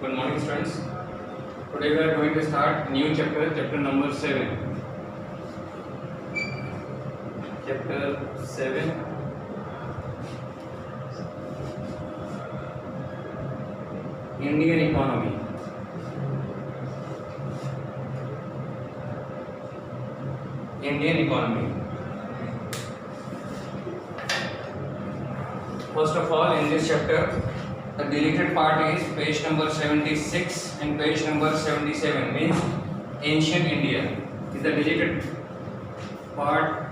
Good morning, students. Today we are going to start new chapter number 7. Chapter 7. Indian economy. Indian economy. First of all, in this chapter, the deleted part is page number 76 and page number 77, means ancient India is the deleted part.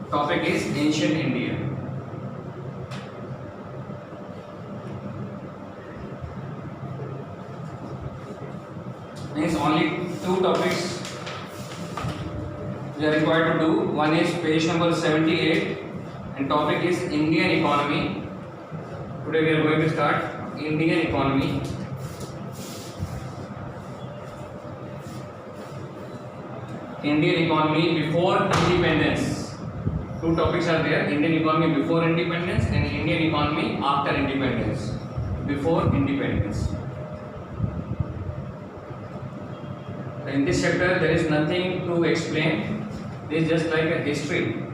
Topic is ancient India. Means only two topics we are required to do. One is page number 78 and topic is Indian economy. Today we are going to start Indian economy. Indian economy before independence. Two topics are there: Indian economy before independence and Indian economy after independence. Before independence. In this chapter there is nothing to explain. This is just like a history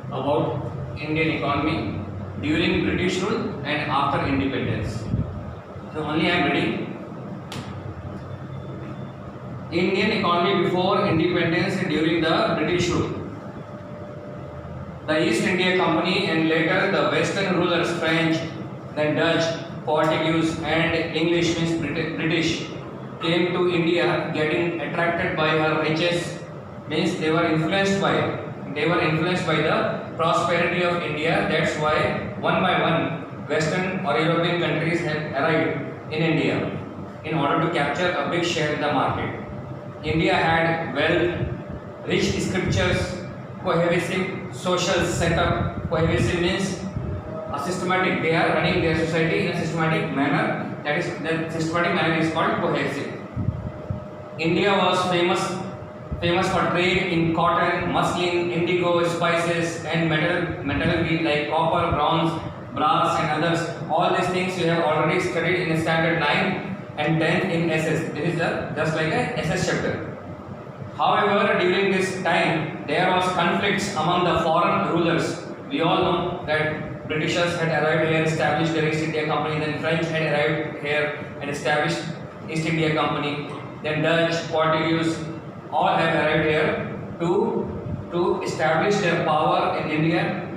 about Indian economy during British rule and after independence. So only I am reading. Indian economy before independence and during the British rule. The East India Company and later the Western rulers, French, then Dutch, Portuguese and English, means British, came to India getting attracted by her riches, means they were influenced by the prosperity of India. That's why one by one Western or European countries have arrived in India in order to capture a big share in the market. India had wealth, rich scriptures, cohesive social setup. Cohesive means a systematic. They are running their society in a systematic manner. That systematic manner is called cohesive. India was famous for trade in cotton, muslin, indigo, spices and metallurgy like copper, bronze, brass and others. All these things you have already studied in standard 9 and 10 in SS. This is just like a SS chapter. However, during this time there was conflicts among the foreign rulers. We all know that Britishers had arrived here, established the East India Company, then French had arrived here and established East India Company, then Dutch, Portuguese, all have arrived here to establish their power in India.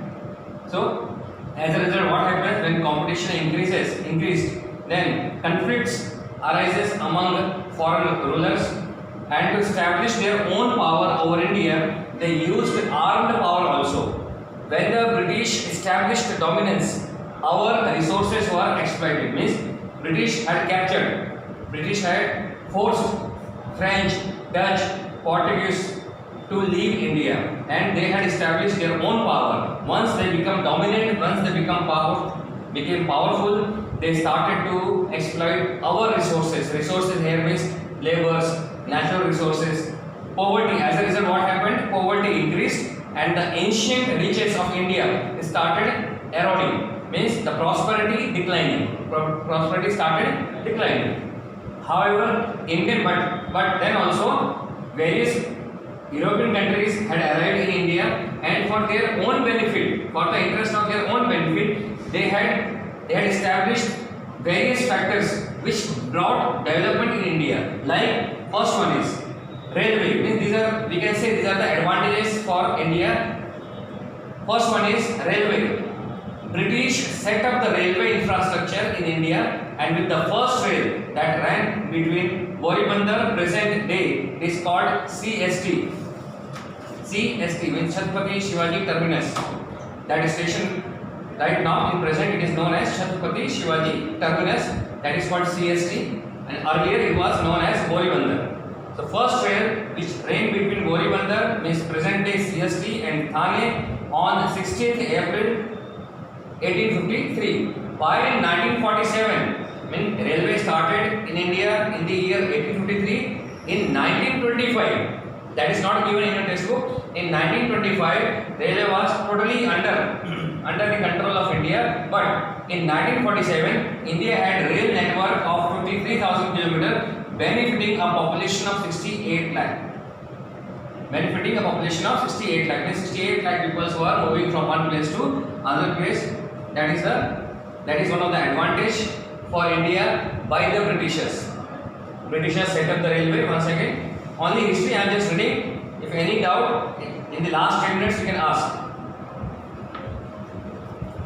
So, as a result, what happens when competition increased, then conflicts arises among foreign rulers, and to establish their own power over India, they used armed power also. When the British established dominance, our resources were exploited. Means British had forced French, Dutch, Portuguese to leave India, and they had established their own power. Once they become dominant, once they became powerful, they started to exploit our resources. Resources here means labors, natural resources, poverty. As a result, what happened? Poverty increased and the ancient riches of India started eroding. Means the prosperity declining. Prosperity started declining. However, but then also various European countries had arrived in India, and for their own benefit, for the interest of their own benefit, they had established various factors which brought development in India. Like first one is railway. Means these are the advantages for India. First one is railway. British set up the railway infrastructure in India, and with the first rail that ran between Boribandar, present day, it is called CST. CST means Chhatrapati Shivaji Terminus. That station right now in present it is known as Chhatrapati Shivaji Terminus. That is called CST, and earlier it was known as Boribandar. The first rail which ran between Boribandar, means present day CST, and Thane on 16th April 1853. By 1947, railway started in India in the year 1853. In 1925, that is not given in your textbook. In 1925, railway was totally under under the control of India. But in 1947, India had rail network of 53,000 kilometers, benefiting a population of 68 lakh. Benefiting a population of 68 lakh. Means 68 lakh people who are moving from one place to another place. That is one of the advantage for India by the Britishers. Britishers set up the railway. Once again, only history I am just reading. If any doubt in the last 10 minutes you can ask.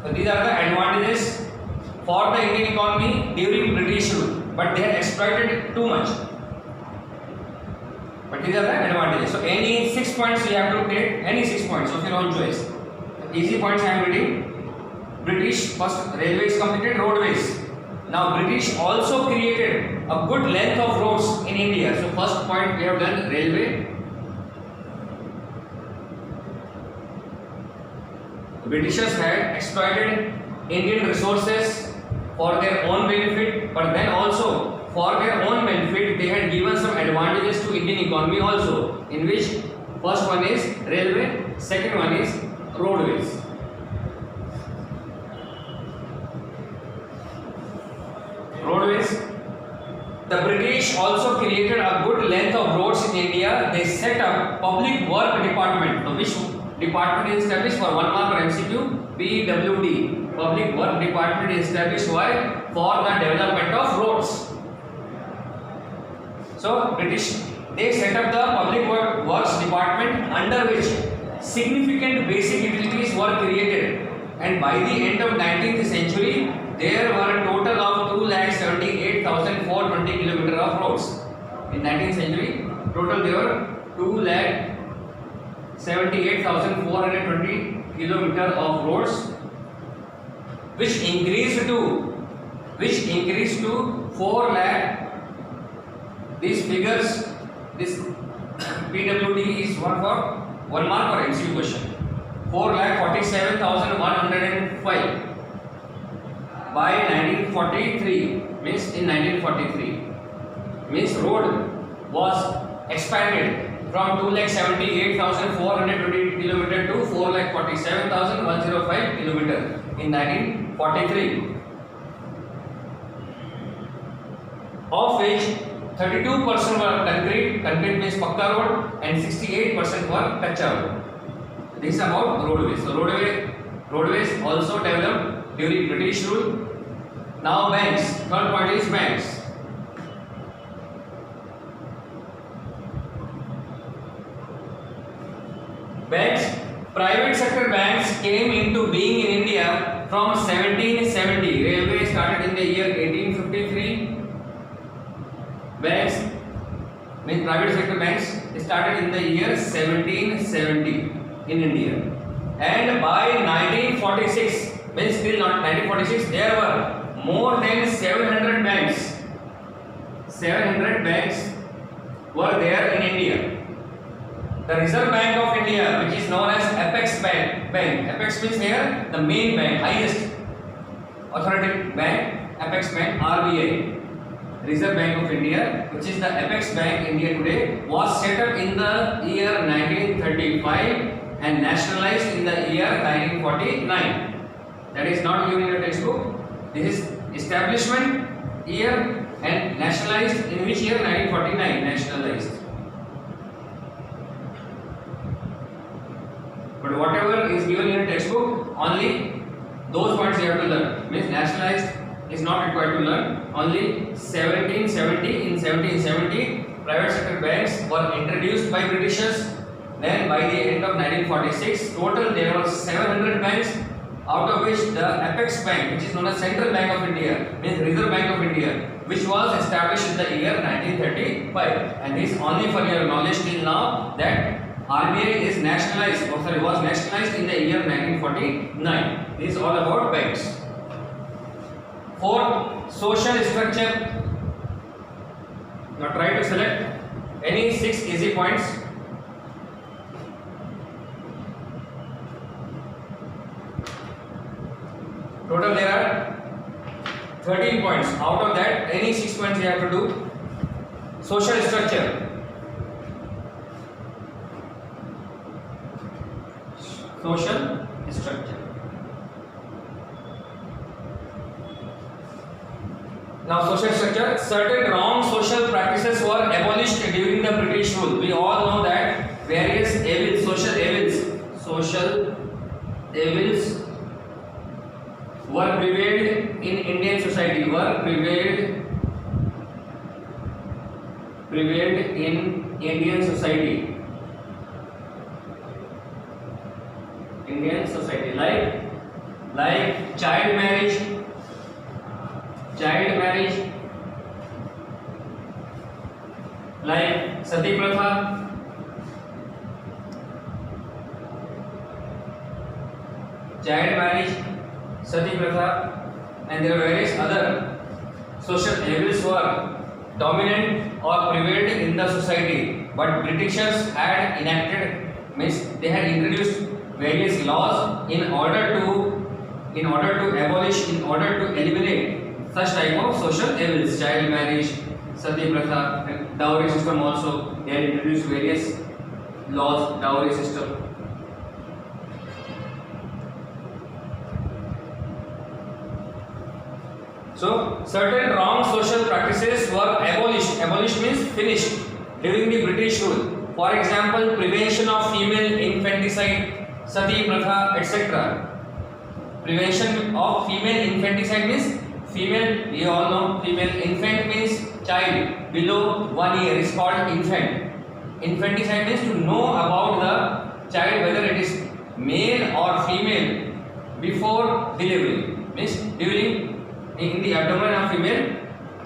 So these are the advantages for the Indian economy during British rule, but they had exploited it too much. But these are the advantages. So any 6 points you have to take, any 6 points of your own choice. Easy points I am reading. British first railways completed, roadways. Now British also created a good length of roads in India. So first point we have done railway. The Britishers had exploited Indian resources for their own benefit, but then also for their own benefit they had given some advantages to Indian economy also, in which first one is railway, second one is roadways. Roadways. The British also created a good length of roads in India. They set up public work department. So which department is established for 1 mark or MCQ? PWD. Public work department is established why? For the development of roads. So British, they set up the public works department, under which significant basic utilities were created, and by the end of 19th century there were a total of 2,78,420 kilometers of roads. In 19th century total there were 2,78,420 kilometers of roads, which increased to 4 lakh. These figures, this PWD is one for 1 mark or MCQ question. 4,47,105 by 1943, means in 1943, means road was expanded from 2,78,420 kilometers to 4,47,105 kilometers in 1943, of which 32% were concrete means pakka road, and 68% were kacha road. This is about roadways. So roadways also developed during British rule. Now banks. Third point is banks. Banks. Private sector banks came into being in India from 1770. Railway started in the year 1853. Banks, means private sector banks, started in the year 1770 in India, and by 1946, means till 1946, there were more than 700 banks. 700 banks were there in India. The Reserve Bank of India, which is known as Apex Bank. Apex means here the main bank, highest authority bank. Apex Bank, RBI. Reserve Bank of India, which is the Apex Bank India today, was set up in the year 1935 and nationalized in the year 1949. That is not given in your textbook. This is establishment year and nationalized in which year? 1949 nationalized. But whatever is given in your textbook, only those points you have to learn. Means nationalized is not required to learn. Only 1770, in 1770 private sector banks were introduced by Britishers. Then by the end of 1946, total there were 700 banks, out of which the Apex Bank, which is known as Central Bank of India, means Reserve Bank of India, which was established in the year 1935. And this only for your knowledge till now, that RBI is nationalized, was nationalized in the year 1949. This is all about banks. Fourth, social structure. Now try to select any 6 easy points. Total there are 13 points. Out of that, any 6 points you have to do. Social structure. Social structure. Now social structure. Certain wrong social practices were abolished during the British rule. We all know that various evils, social evils were prevailed in Indian society. Prevailed in Indian society. Like child marriage, like sati pratha, and there are various other social evils were dominant or prevailed in the society, but Britishers had enacted, means they had introduced various laws in order to abolish, in order to eliminate such type of social evils, child marriage, sati pratha, and dowry system also. They had introduced various laws, dowry system. So certain wrong social practices were abolished. Abolished means finished during the British rule. For example, prevention of female infanticide, sati pratha, etc. Prevention of female infanticide means female, we all know female. Infant means child below 1 year is called infant. Infanticide means to know about the child whether it is male or female before delivery. Means during in the abdomen of female,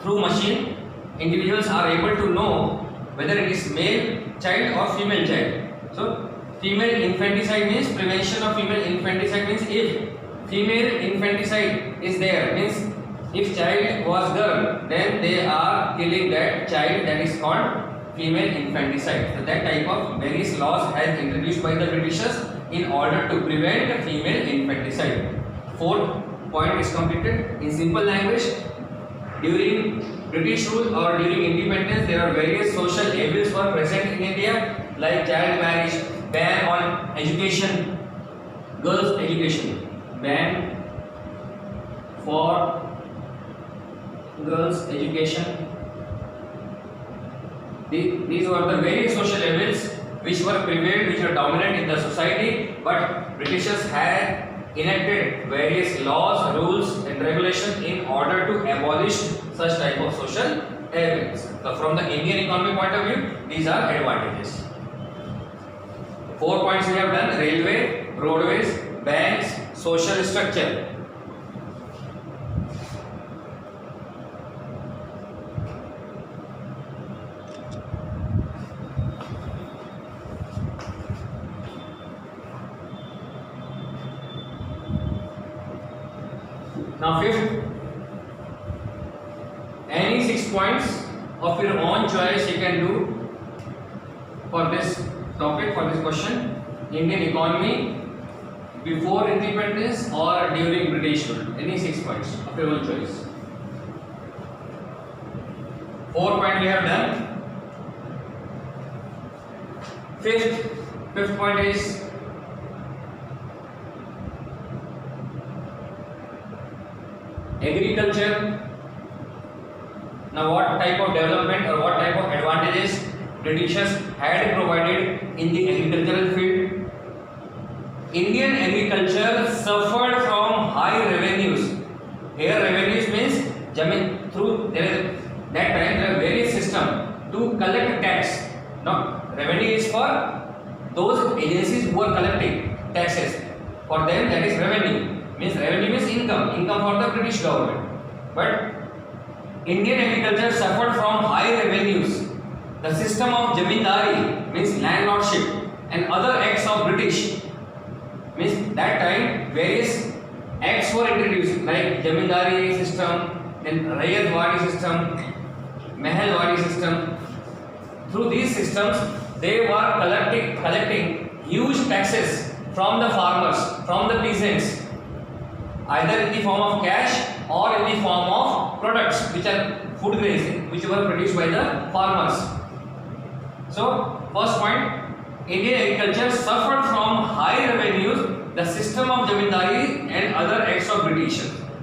through machine, individuals are able to know whether it is male child or female child. So female infanticide means prevention of female infanticide means if female infanticide is there, means if child was girl, then they are killing that child, that is called female infanticide. So that type of various laws has introduced by the Britishers in order to prevent female infanticide. Fourth point is completed. In simple language, during British rule or during independence, there are various social evils were present in India, like child marriage, ban on education, girls' education, ban for girls' education. These were the various social evils which were prevailed, which were dominant in the society, but Britishers had enacted various laws, rules and regulations in order to abolish such type of social evils. So from the Indian economy point of view, these are advantages. 4 points we have done: railway, roadways, banks, social structure. Now fifth, any 6 points of your own choice you can do for this topic, for this question: Indian economy before independence or during British rule. Any 6 points of your own choice. 4 points we have done. Fifth point is agriculture. Now what type of development or what type of advantages Britishers had provided in the agricultural field? Indian agriculture suffered from high revenues. Here revenues means jamin, through that time there are various systems to collect tax. Now revenue is for those agencies who are collecting taxes. For them that is revenue. Revenue means income for the British government. But Indian agriculture suffered from high revenues. The system of jamindari means landlordship and other acts of British means that time various acts were introduced like jamindari system, then rayat wadi system, mahal wadi system. Through these systems they were collecting huge taxes from the farmers, from the peasants, either in the form of cash or in the form of products which are food grains which were produced by the farmers. So first point, Indian agriculture suffered from high revenues, the system of jamindari and other acts of British.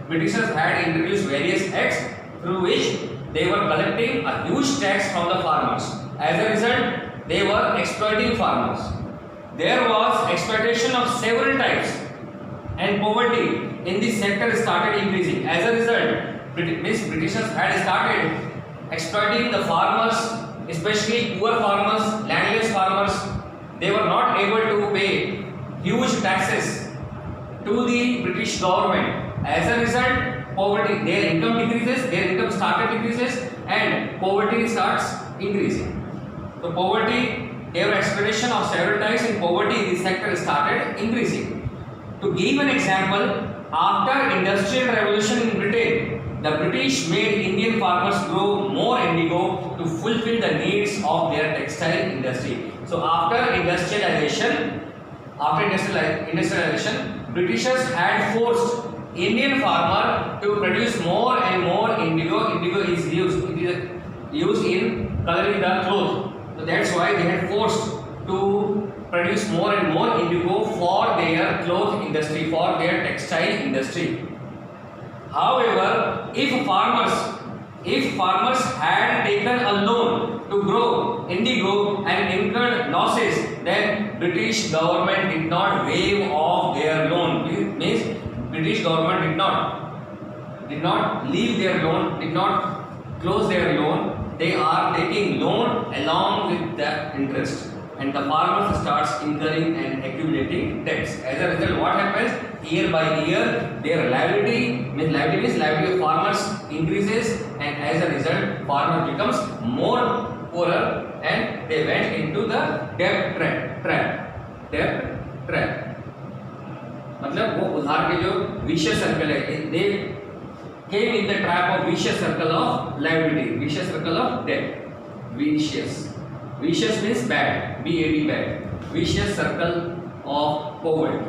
Britishers had introduced various acts through which they were collecting a huge tax from the farmers. As a result, they were exploiting farmers. There was exploitation of several types, and poverty in this sector started increasing. As a result, Britishers had started exploiting the farmers, especially poor farmers, landless farmers. They were not able to pay huge taxes to the British government. As a result, poverty, their income decreases, their income started decreases, and poverty starts increasing. So poverty, there were exploitation of several types in poverty in this sector started increasing. To give an example, after Industrial Revolution in Britain, the British made Indian farmers grow more indigo to fulfill the needs of their textile industry. So after industrialization, Britishers had forced Indian farmer to produce more and more indigo. Indigo is used. It is used in coloring the cloth. So that's why they had forced to produce more and more indigo for their cloth industry, for their textile industry. However, if farmers had taken a loan to grow indigo and incurred losses, then British government did not waive off their loan. It means British government did not leave their loan, did not close their loan. They are taking loan along with the interest, and the farmer starts incurring and accumulating debts. As a result, what happens? Year by year, their liability of farmers increases, and as a result, farmer becomes more poorer, and they went into the debt trap. Debt trap. मतलब वो उधार के जो vicious circle है, they came in the trap of vicious circle of liability, vicious circle of debt. Vicious means bad, B-A-D, bad. Vicious circle of poverty.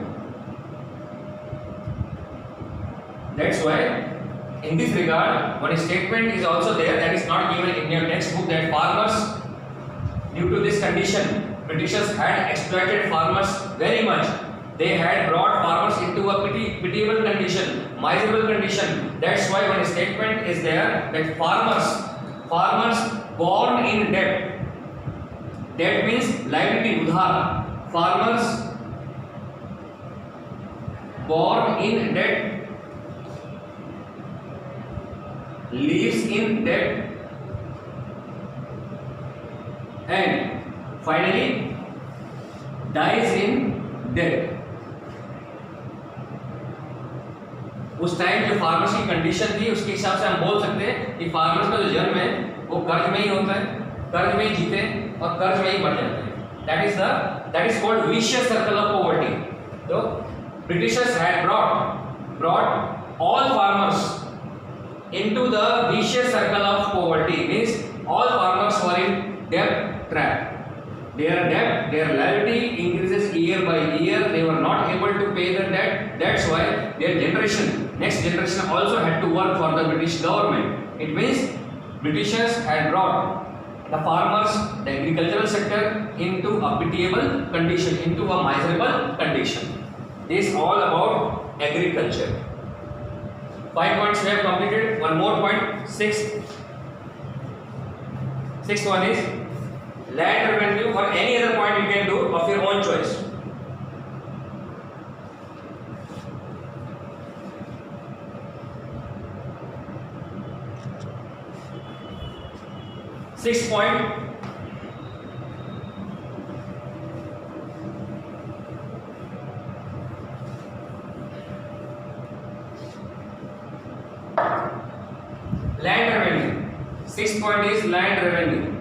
That's why in this regard, one statement is also there that is not given in your textbook, that farmers, due to this condition, Britishers had exploited farmers very much. They had brought farmers into a pitiable condition, miserable condition. That's why one statement is there that farmers born in debt. Debt means liability, udhar. Farmers born in debt, lives in debt, and finally dies in debt. उस time जो farmers की condition थी उसके हिसाब से हम बोल सकते हैं कि फार्मर्स का जो जन्म है वो कर्ज में ही होता है, कर्ज में ही जीते और कर्ज में ही मर जाते हैं. That is called vicious circle of poverty. तो britishers had brought all farmers into the vicious circle of poverty. Means all farmers were in डेब्ट trap. Their debt, their liability increases year by year. They were not able to pay the debt. That's why their next generation also had to work for the British government. It means Britishers had brought the farmers, the agricultural sector into a pitiable condition, into a miserable condition. This is all about agriculture. 5 points we have completed. One more point, sixth one is land revenue. For any other point you can do of your own choice. Sixth point, land revenue. Sixth point is land revenue.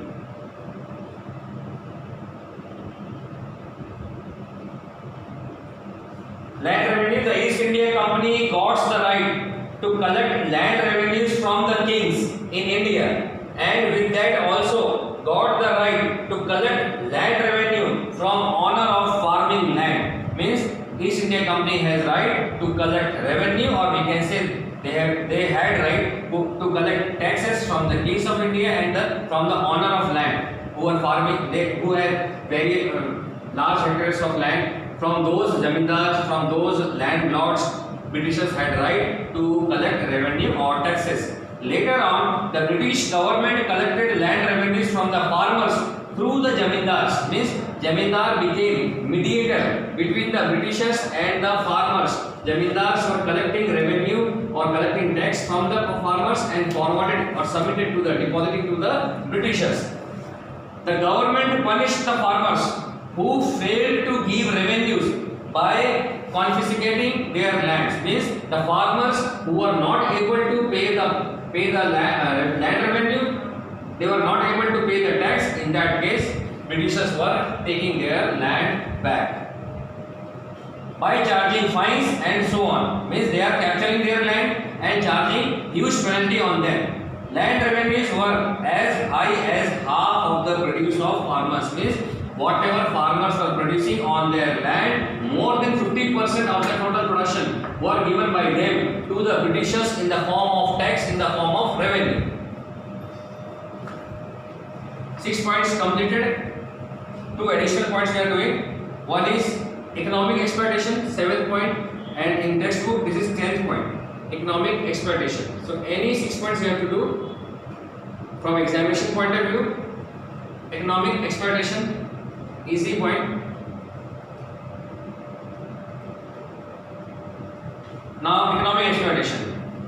Land revenue, the East India Company got the right to collect land revenues from the kings in India, and with that also got the right to collect land revenue from owner of farming land. Means East India Company has right to collect revenue, or we can say they had right to collect taxes from the kings of India and from the owner of land who are farming, who had very large hectares of land. From those zamindars, from those landlords, Britishers had right to collect revenue or taxes. Later on, the British government collected land revenues from the farmers through the jamindars. Means jamindar became mediator between the Britishers and the farmers. Jamindars were collecting revenue or collecting tax from the farmers and forwarded or submitted to the depositing to the Britishers. The government punished the farmers who failed to give revenues by confiscating their lands. Means the farmers who were not able to pay the land revenue, they were not able to pay the tax. In that case, Britishers were taking their land back by charging fines and so on. Means they are capturing their land and charging huge penalty on them. Land revenues were as high as half of the produce of farmers. Means whatever farmers were producing on their land, more than 50% of the total production were given by them to the Britishers in the form of tax, in the form of revenue. 6 points completed. 2 additional points we are doing. One is economic exploitation, 7th point, and in textbook this is 10th point. Economic exploitation. So any 6 points you have to do from examination point of view. Economic exploitation, easy point. Now economic exploitation.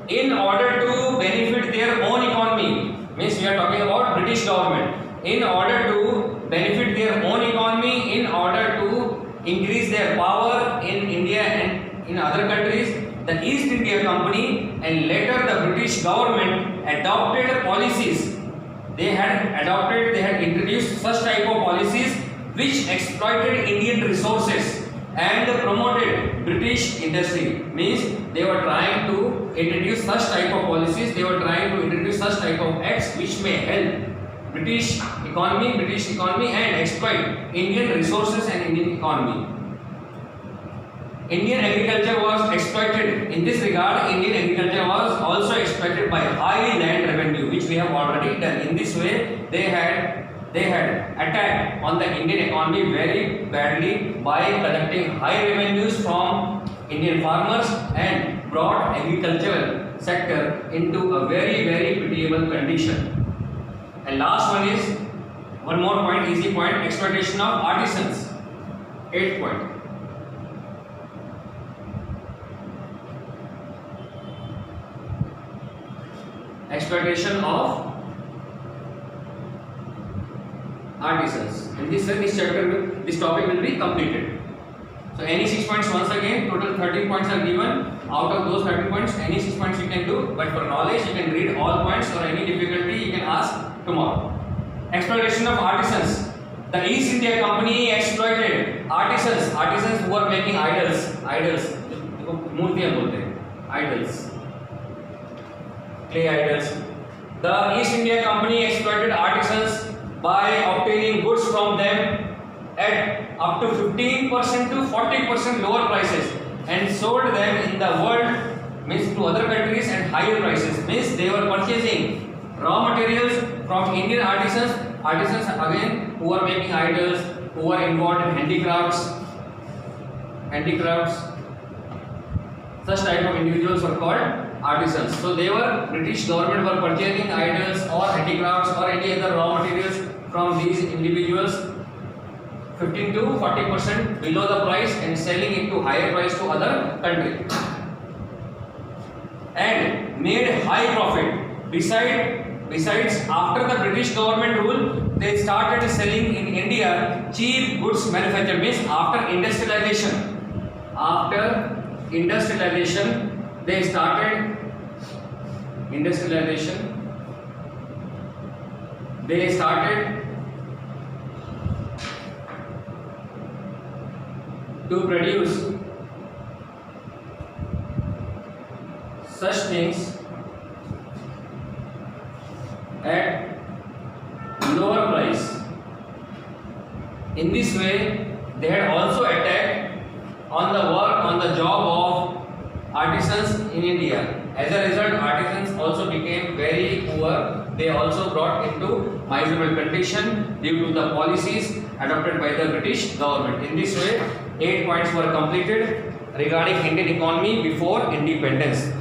In order to benefit their own economy, means we are talking about British government. In order to benefit their own economy, in order to increase their power in India and in other countries, the East India Company and later the British government adopted policies. They had introduced such type of policies which exploited Indian resources and promoted British industry. Means they were trying to introduce such type of policies, they were trying to introduce such type of acts which may help British economy and exploit Indian resources and Indian economy. Indian agriculture was exploited. In this regard, Indian agriculture was also exploited by high land revenue, which we have already done. In this way, they had attacked on the Indian economy very badly by collecting high revenues from Indian farmers and brought agricultural sector into a very, very pitiable condition. And last one is one more point, easy point, exploitation of artisans. 8th point. Exploitation of artisans. In this chapter, this topic will be completed. So any 6 points, once again, total 13 points are given. Out of those 13 points, any 6 points you can do, but for knowledge you can read all points, or any difficulty you can ask tomorrow. Exploitation of artisans. The East India Company exploited artisans who were making idols, मूर्तियां बोलते हैं, idols, clay idols. The East India Company exploited artisans by obtaining goods from them at up to 15% to 40% lower prices and sold them in the world, means to other countries at higher prices. Means they were purchasing raw materials from Indian artisans again who were making idols, who were involved in handicrafts. Such type of individuals were called artisans. So British government were purchasing idols or handicrafts or any other raw materials from these individuals 15 to 40% below the price and selling it to higher price to other country and made high profit. Besides, after the British government rule, they started selling in India cheap goods manufactured. Means after industrialization, they started to produce such things at lower price. In this way, they had also attacked on the job of artisans in India. As a result, artisans also became very poor. They also brought into miserable condition due to the policies adopted by the British government. In this way, 8 points were completed. regarding Indian economy before independence.